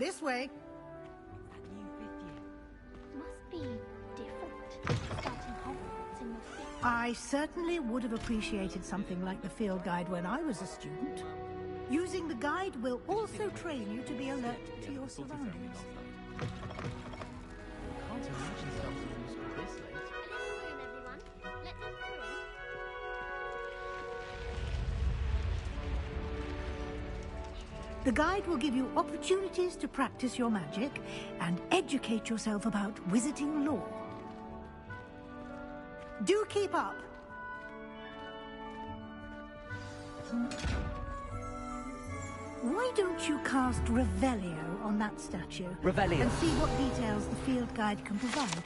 This way. Must be different. Starting Hogwarts in your city. I certainly would have appreciated something like the field guide when I was a student. Using the guide will also train you to be alert to your surroundings. Can't imagine starting from school this late. A little room, everyone. Let them through. The guide will give you opportunities to practice your magic and educate yourself about wizarding lore. Do keep up! Why don't you cast Revelio on that statue? Revelio. And see what details the field guide can provide.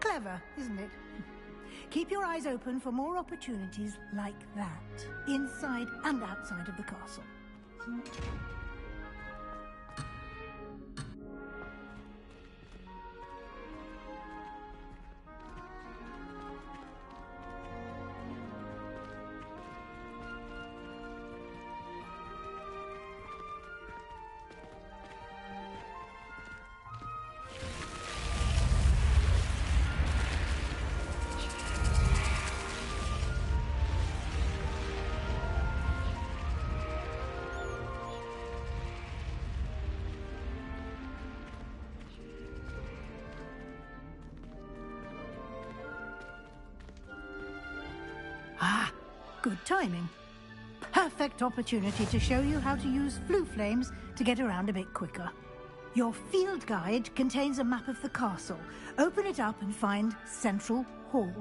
Clever, isn't it? Keep your eyes open for more opportunities like that, inside and outside of the castle. Ah, good timing. Perfect opportunity to show you how to use flue flames to get around a bit quicker. Your field guide contains a map of the castle. Open it up and find Central Hall.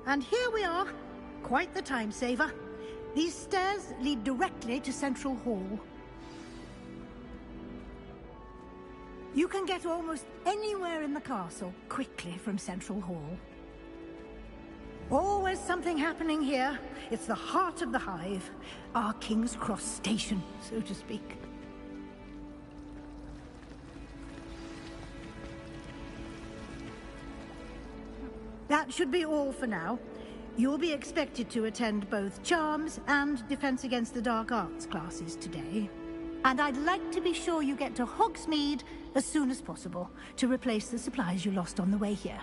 And here we are. Quite the time saver. These stairs lead directly to Central Hall. You can get almost anywhere in the castle quickly from Central Hall. Always something happening here. It's the heart of the hive. Our King's Cross station, so to speak. That should be all for now. You'll be expected to attend both Charms and Defense Against the Dark Arts classes today. And I'd like to be sure you get to Hogsmeade as soon as possible to replace the supplies you lost on the way here.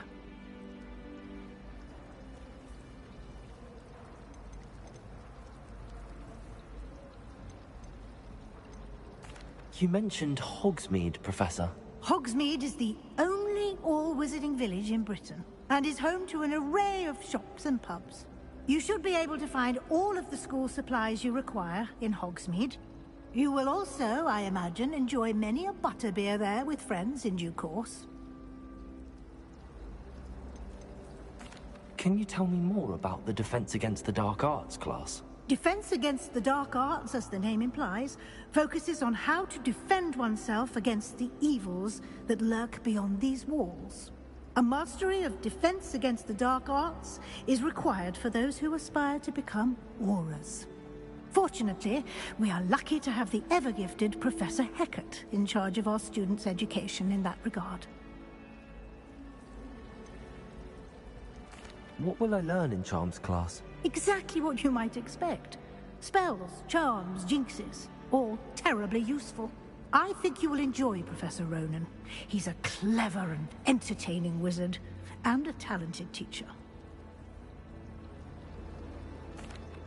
You mentioned Hogsmeade, Professor. Hogsmeade is the only all-wizarding village in Britain, and is home to an array of shops and pubs. You should be able to find all of the school supplies you require in Hogsmeade. You will also, I imagine, enjoy many a butterbeer there with friends in due course. Can you tell me more about the Defense Against the Dark Arts class? Defense Against the Dark Arts, as the name implies, focuses on how to defend oneself against the evils that lurk beyond these walls. A mastery of Defense Against the Dark Arts is required for those who aspire to become Aurors. Fortunately, we are lucky to have the ever-gifted Professor Hecat in charge of our students' education in that regard. What will I learn in Charms class? Exactly what you might expect. Spells, charms, jinxes, all terribly useful. I think you will enjoy Professor Ronan. He's a clever and entertaining wizard, and a talented teacher.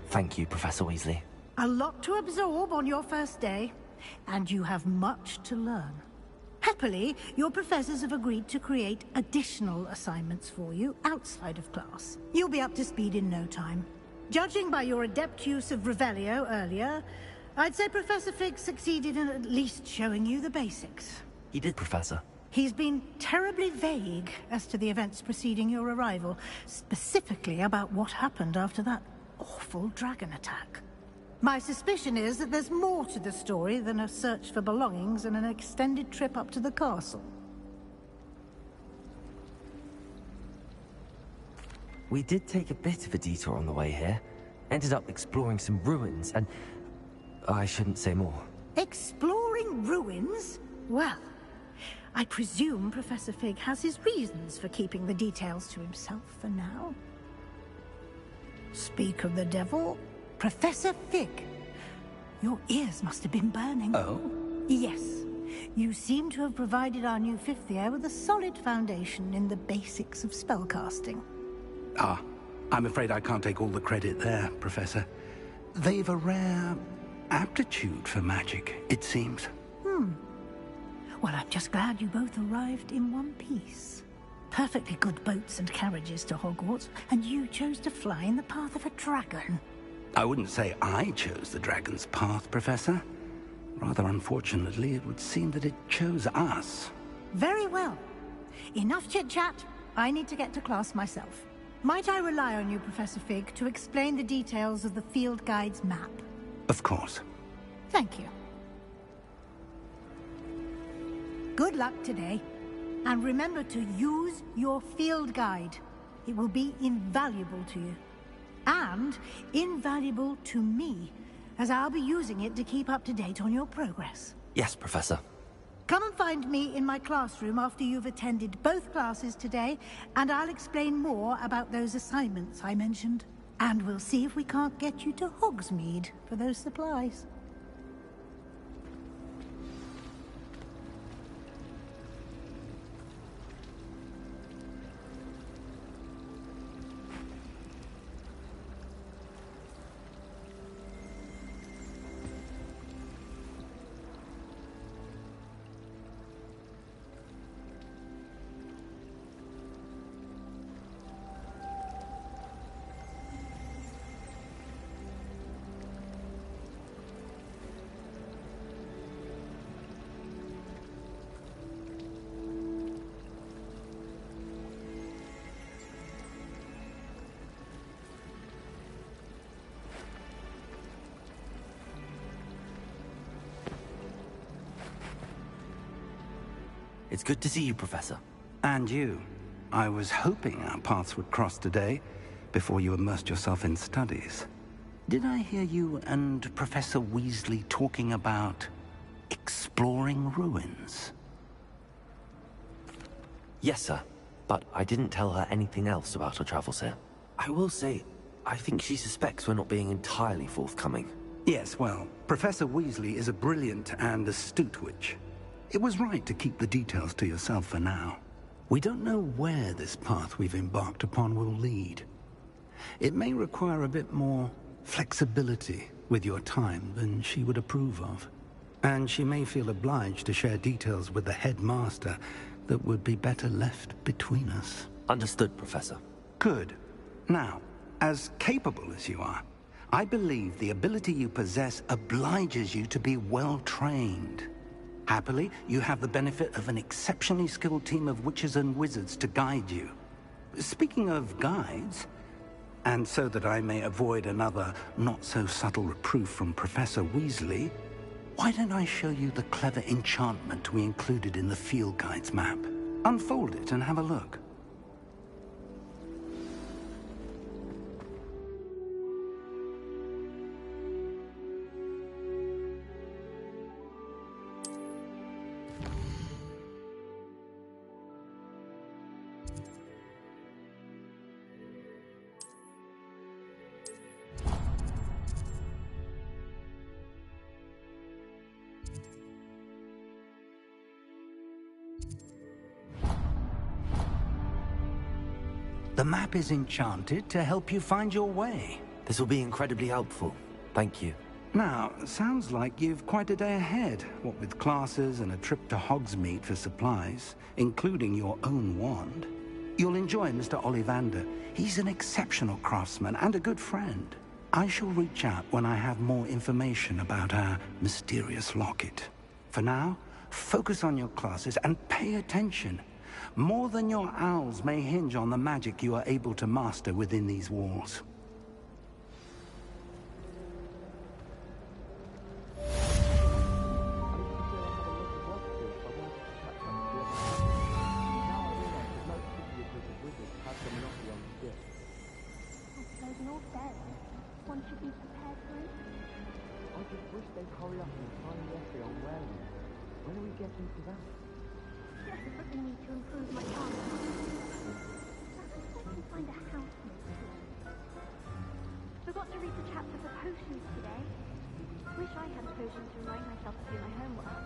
Thank you, Professor Weasley. A lot to absorb on your first day, and you have much to learn. Happily, your professors have agreed to create additional assignments for you outside of class. You'll be up to speed in no time. Judging by your adept use of Revelio earlier, I'd say Professor Fig succeeded in at least showing you the basics. He did, Professor. He's been terribly vague as to the events preceding your arrival, specifically about what happened after that awful dragon attack. My suspicion is that there's more to the story than a search for belongings and an extended trip up to the castle. We did take a bit of a detour on the way here. Ended up exploring some ruins and... I shouldn't say more. Exploring ruins? Well, I presume Professor Fig has his reasons for keeping the details to himself for now. Speak of the devil, Professor Fig. Your ears must have been burning. Oh? Yes. You seem to have provided our new fifth year with a solid foundation in the basics of spellcasting. Ah, I'm afraid I can't take all the credit there, Professor. They've a rare aptitude for magic, it seems. Well, I'm just glad you both arrived in one piece. Perfectly good boats and carriages to Hogwarts, and you chose to fly in the path of a dragon. I wouldn't say I chose the dragon's path, Professor. Rather unfortunately, it would seem that it chose us. Very well. Enough chit-chat. I need to get to class myself. Might I rely on you, Professor Fig, to explain the details of the field guide's map? Of course. Thank you. Good luck today. And remember to use your field guide. It will be invaluable to you. And invaluable to me, as I'll be using it to keep up to date on your progress. Yes, Professor. Come and find me in my classroom after you've attended both classes today, and I'll explain more about those assignments I mentioned. And we'll see if we can't get you to Hogsmeade for those supplies. It's good to see you, Professor. And you. I was hoping our paths would cross today, before you immersed yourself in studies. Did I hear you and Professor Weasley talking about exploring ruins? Yes, sir. But I didn't tell her anything else about our travels here. I will say, I think she suspects we're not being entirely forthcoming. Yes, well, Professor Weasley is a brilliant and astute witch. It was right to keep the details to yourself for now. We don't know where this path we've embarked upon will lead. It may require a bit more flexibility with your time than she would approve of. And she may feel obliged to share details with the headmaster that would be better left between us. Understood, Professor. Good. Now, as capable as you are, I believe the ability you possess obliges you to be well trained. Happily, you have the benefit of an exceptionally skilled team of witches and wizards to guide you. Speaking of guides, and so that I may avoid another not-so-subtle reproof from Professor Weasley, why don't I show you the clever enchantment we included in the field guide's map? Unfold it and have a look. The map is enchanted to help you find your way. This will be incredibly helpful. Thank you. Now, sounds like you've quite a day ahead, what with classes and a trip to Hogsmeade for supplies, including your own wand. You'll enjoy Mr. Ollivander. He's an exceptional craftsman and a good friend. I shall reach out when I have more information about our mysterious locket. For now, focus on your classes and pay attention. More than your owls may hinge on the magic you are able to master within these walls. One should be prepared for it. I just wish they'd hurry up and find the essay on wearing it. When are we getting to that? Desperately need to improve my chances. Perhaps I can find a housemate soon. Forgot to read the chapter for potions today. Wish I had a potion to remind myself to do my homework.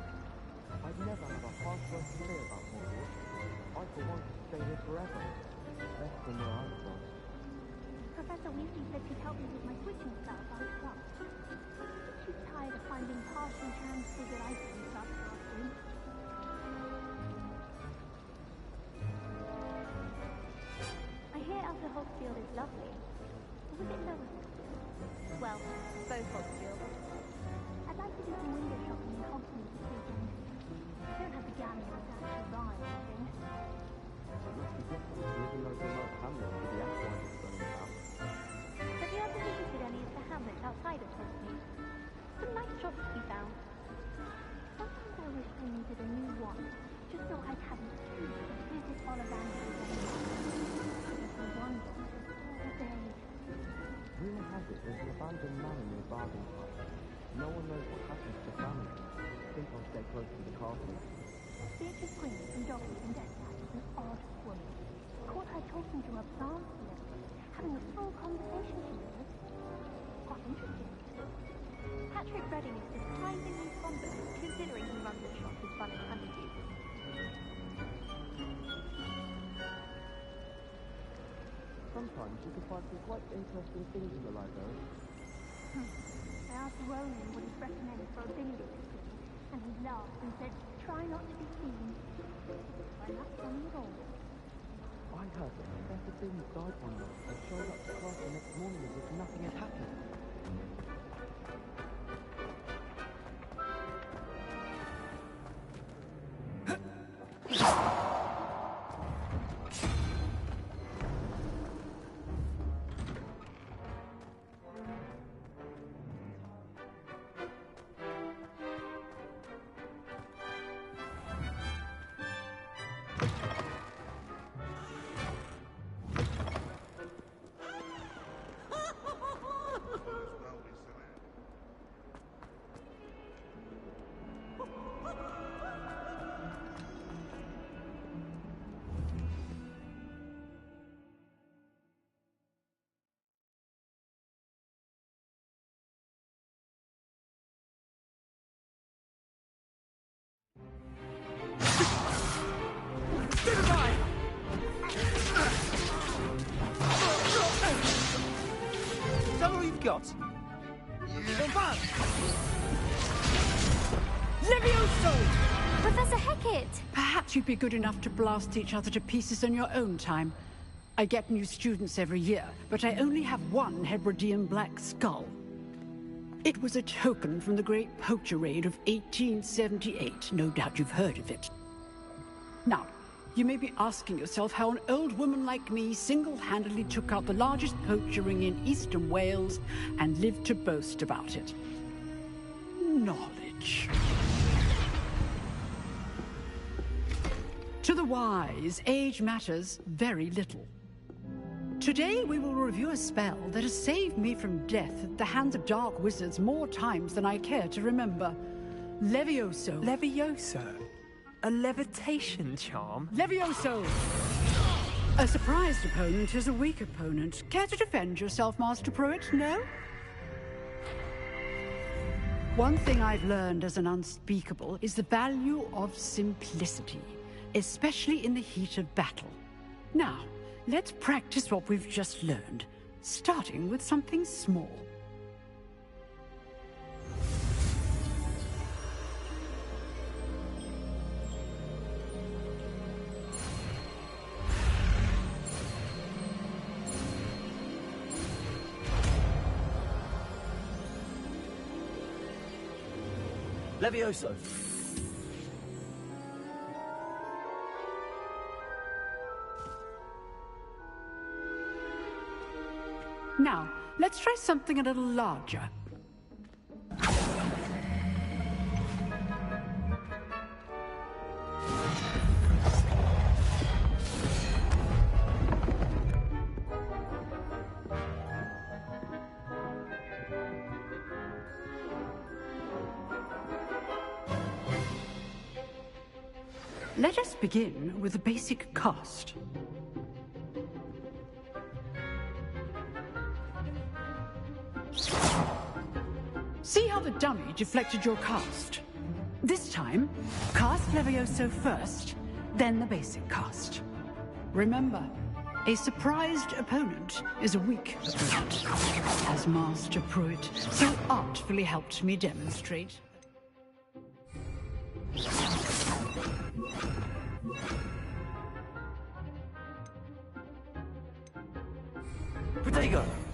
I'd never have a harsh word to say about Hogwarts. I for one could stay here forever. Less than where I'm from. Professor Weasley said he'd help me with my switching style last class. She's tired of finding partially transfigured items after classroom. I hear Outer Hogsfield is lovely. Or was it Nova Scotia? Well, both Hogsfields. I'd like to do some window shopping in Hogsmeade this weekend. Don't have the gallery to actually buy anything. Even though remote hamlets with the F1 is running about. Have you ever visited any of the hamlets outside of Hogsmeade? Some nice shops to be found. Sometimes I wish I needed a new one, just so I'd have an excuse to visit Ollivander again. If I wonder all day. Rumor has it there's an abandoned manor near Bargain Park. No one knows what happens to families. I think I'll stay close to the castle. Beatrice Green from Joggers and Deathside is an odd woman. Caught her talking to a plant healer, having a full conversation she knows. Quite interesting. Patrick Redding is surprisingly fond of her, considering he runs a shop as fun as honeydew. Sometimes you can find some quite interesting things in the library. I asked Ronan what he'd recommend for a bingo system, and he laughed and said, try not to be seen. I'm not funny at all. I heard that Professor Binns died one night and showed up to class the next morning as if nothing had happened. got? Levioso! Professor Hecat! Perhaps you'd be good enough to blast each other to pieces in your own time. I get new students every year, but I only have one Hebridean black skull. It was a token from the Great Poacher Raid of 1878. No doubt you've heard of it. Now, you may be asking yourself how an old woman like me single-handedly took out the largest poacher ring in eastern Wales and lived to boast about it. Knowledge. To the wise, age matters very little. Today we will review a spell that has saved me from death at the hands of dark wizards more times than I care to remember. Levioso. Levioso? A levitation charm? Levioso! A surprised opponent is a weak opponent. Care to defend yourself, Master Pruitt? No? One thing I've learned as an unspeakable is the value of simplicity, especially in the heat of battle. Now, let's practice what we've just learned, starting with something small. Levioso! Now, let's try something a little larger. Let us begin with a basic cast. See how the dummy deflected your cast? This time, cast Levioso first, then the basic cast. Remember, a surprised opponent is a weak opponent, as Master Pruitt so artfully helped me demonstrate. Protego!